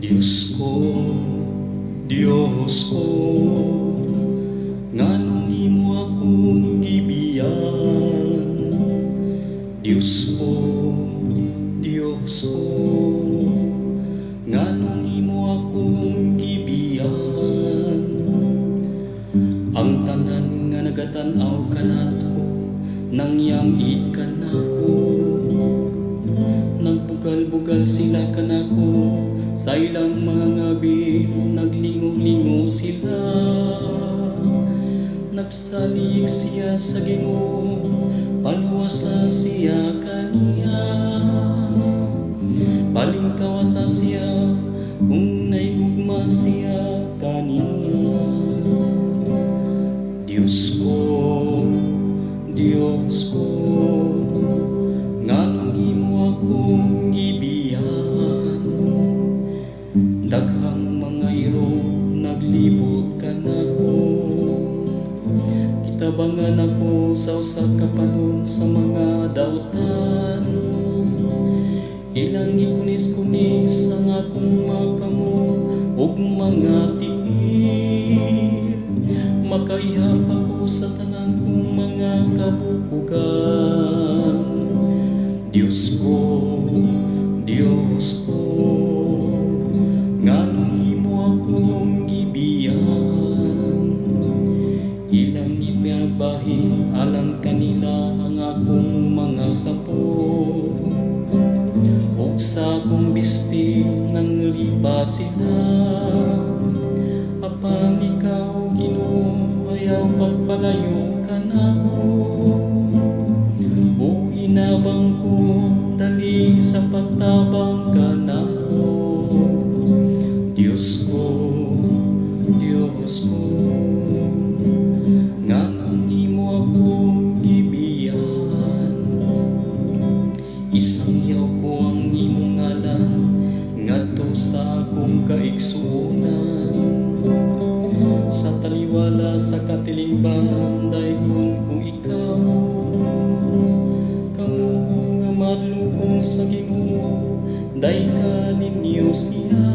Diyos ko, Diyos ko, nganong imo akong gibiyan. Diyos ko, Diyos ko, nganong imo akong gibiyan. Ang tanan nga nagatan-aw kanako, nangyamit kanako. Nagbugal-bugal sila kanako, sa ilang mga ngabi naglingo-lingo sila. Nagsalig siya sa Ginoo, paluwasa siya kaniya. Palingkawasa siya kung naigugma siya kaniya. Diyos ko, Diyos ko, nganong imo akong gibiyan. Daghang mga iro naglibot kanako, kitabangan ako sa usa ka panon sa mga dautan. Ilang ikunis-kunis ang akong makamo ug mga tiil. Makaihap ako sa tanan kong mga kabubugan. Diyos ko, Diyos ko, nganong imo akong gibiyan. Ilang ipinabahin alang kanila ang akong mga sapo, ug sa akong bisti nang liba sila. Apang ikaw, Ginoo, ayaw pagpalayo kanako, o inabang ko dali sa pagtabang kanako. Diyos ko, Diyos ko, nganong imo akong gibiyan. Isangyaw ko ang imong ngalan ngadto sa akong kaigsuonan. Sa taliwala sa katilingban dayon kung ikaw, kamo nga madlugong sa Ginoo, dayka ninyo siya.